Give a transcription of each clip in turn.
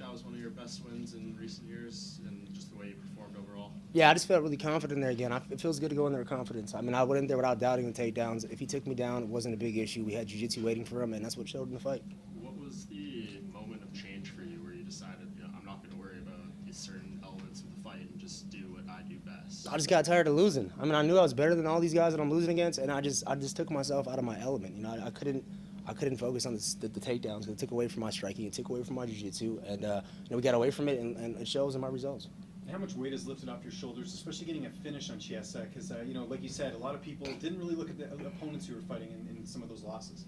that was one of your best wins in recent years, and just the way you performed overall? Yeah, I just felt really confident there again. It feels good to go in there with confidence. I mean, I went in there without doubting the takedowns. If he took me down, it wasn't a big issue. We had jiu-jitsu waiting for him, and that's what showed in the fight. What was the moment of change for you where you decided, I'm not going to worry about these certain elements of the fight and just do what I do best? I just got tired of losing. I mean, I knew I was better than all these guys that I'm losing against, and I just took myself out of my element. I couldn't focus on the takedowns. It took away from my striking. It took away from my jiu-jitsu, and we got away from it, and it shows in my results. How much weight is lifted off your shoulders, especially getting a finish on Chiesa? Because, like you said, a lot of people didn't really look at the opponents you were fighting in some of those losses.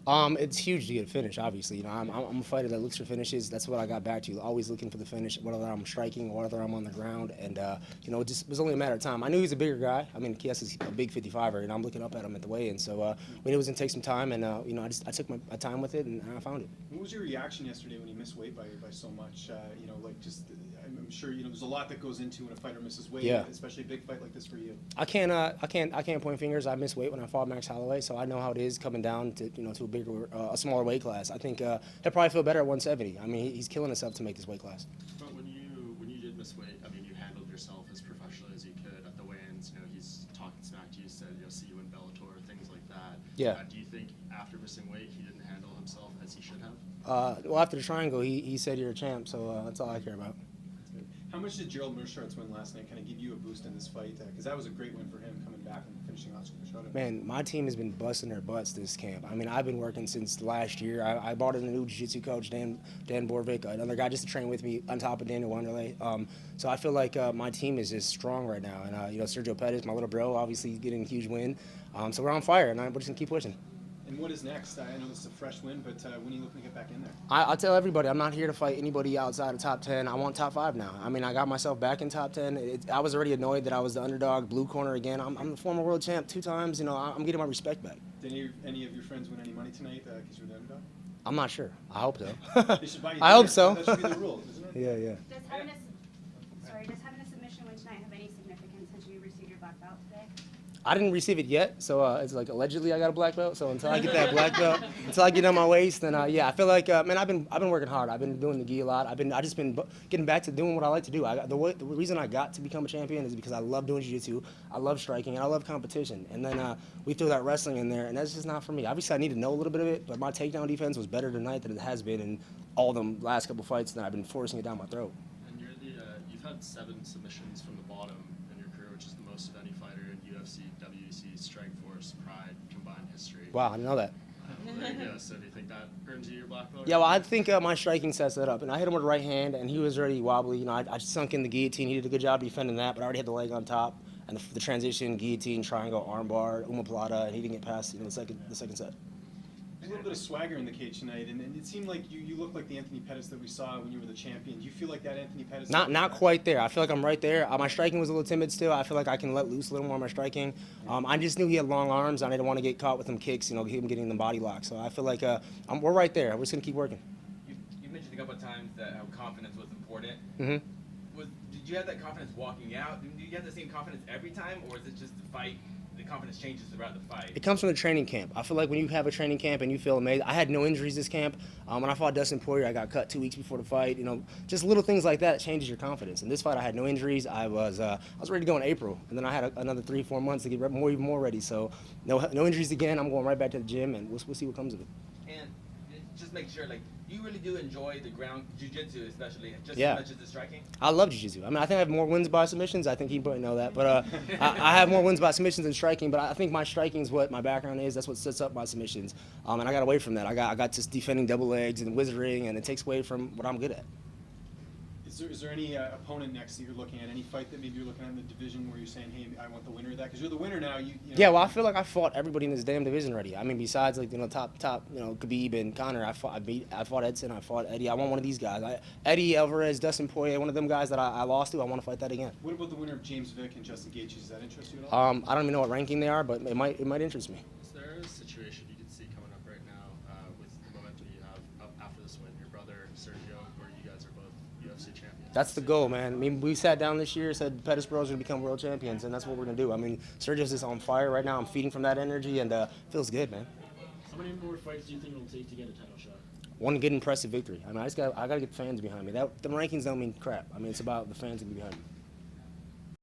It's huge to get a finish, obviously. I'm a fighter that looks for finishes. That's what I got back to, always looking for the finish, whether I'm striking or whether I'm on the ground. And, it was only a matter of time. I knew he was a bigger guy. I mean, Chiesa's a big 55er, and I'm looking up at him at the weigh-in. So we knew it was going to take some time, and, I took my time with it, and I found it. What was your reaction yesterday when you missed weight by so much? I'm sure, there's a lot that goes into when a fighter misses weight, yeah. Especially a big fight like this for you. I can't point fingers. I missed weight when I fought Max Holloway, so I know how it is coming down to a smaller weight class. I think he'll probably feel better at 170. I mean, he's killing himself to make this weight class. But when you did miss weight, I mean, you handled yourself as professionally as you could at the weigh-ins. He's talking smack to you, said, see you in Bellator, things like that. Yeah. Do you think after missing weight, he didn't handle himself as he should have? Well, after the triangle, he said you're a champ, so that's all I care about. How much did Gerald Meerschaert's win last night kind of give you a boost in this fight? Because that was a great win for him, coming back and finishing Oscar Meerschaert. Man, my team has been busting their butts this camp. I mean, I've been working since last year. I brought in a new jiu-jitsu coach, Dan Borvik, another guy just to train with me on top of Daniel Wanderlei. So I feel like my team is just strong right now. And, Sergio Pettis, my little bro, obviously getting a huge win. So we're on fire, and we're just going to keep pushing. And what is next? I know this is a fresh win, but when are you looking to get back in there? I tell everybody, I'm not here to fight anybody outside of top 10. I want top 5 now. I mean, I got myself back in top 10. I was already annoyed that I was the underdog, blue corner again. I'm the former world champ 2 times. I'm getting my respect back. Did any of your friends win any money tonight because you're the underdog? I'm not sure. I hope so. They should buy you I hope so. That should be the rule, isn't it? Yeah. Does having a submission win tonight have any significance since you received your black belt today? I didn't receive it yet, so it's like allegedly I got a black belt. So until I get that black belt, until I get on my waist, then I feel like man, I've been working hard. I've been doing the gi a lot. I just been getting back to doing what I like to do. The reason I got to become a champion is because I love doing jiu-jitsu, I love striking, and I love competition. And then we threw that wrestling in there, and that's just not for me. Obviously, I need to know a little bit of it, but my takedown defense was better tonight than it has been in all the last couple fights that I've been forcing it down my throat. And you've had 7 submissions from the bottom in your career, which is the most of any fighter in UFC, WEC, Strikeforce, Pride, combined history. Wow, I didn't know that. There you go. So do you think that earns you your black belt? Yeah, well, I think my striking sets that up. And I hit him with the right hand, and he was already wobbly. I sunk in the guillotine. He did a good job defending that, but I already had the leg on top. And the transition, guillotine, triangle, armbar, omoplata, and he didn't get past the second set. There's a little bit of swagger in the cage tonight, and it seemed like you look like the Anthony Pettis that we saw when you were the champion. Do you feel like that Anthony Pettis? Not quite there. I feel like I'm right there. My striking was a little timid still. I feel like I can let loose a little more on my striking. I just knew he had long arms. I didn't want to get caught with him kicks, him getting the body lock. So I feel like we're right there. We're just going to keep working. You mentioned a couple of times that how confidence was important. Mm-hmm. Did you have that confidence walking out? Do you have the same confidence every time, or is it just the fight? The confidence changes throughout the fight. It comes from the training camp. I feel like when you have a training camp and you feel amazing. I had no injuries this camp. When I fought Dustin Poirier, I got cut 2 weeks before the fight. Just little things like that changes your confidence. In this fight, I had no injuries. I was ready to go in April, and then I had another 3-4 months to get even more ready. So no injuries again. I'm going right back to the gym, and we'll see what comes of it. And just make sure, you really do enjoy the ground jiu-jitsu, especially, just yeah. as much as the striking? I love jiu-jitsu. I mean, I think I have more wins by submissions. I think he probably know that. But I have more wins by submissions than striking. But I think my striking is what my background is. That's what sets up my submissions. And I got away from that. I got just defending double legs and wizarding, and it takes away from what I'm good at. Is there any opponent next that you're looking at? Any fight that maybe you're looking at in the division where you're saying, hey, I want the winner of that? Because you're the winner now. Yeah, well, I feel like I fought everybody in this damn division already. I mean, besides top, Khabib and Conor, I fought Edson, I fought Eddie. I want one of these guys. Eddie, Alvarez, Dustin Poirier, one of them guys that I lost to. I want to fight that again. What about the winner of James Vick and Justin Gaethje? Does that interest you at all? I don't even know what ranking they are, but it might interest me. Is there a situation you can see coming up right now with the momentum you have up after this win? Your brother Sergio, where you guys are both UFC champions. That's the goal, man. I mean, we sat down this year, said Pettis Bros are going to become world champions, and that's what we're going to do. I mean, Sergio's just on fire right now. I'm feeding from that energy, and feels good, man. How many more fights do you think it'll take to get a title shot? one good impressive victory. I mean, I gotta get the fans behind me. The rankings don't mean crap. I mean, it's about the fans that be behind me.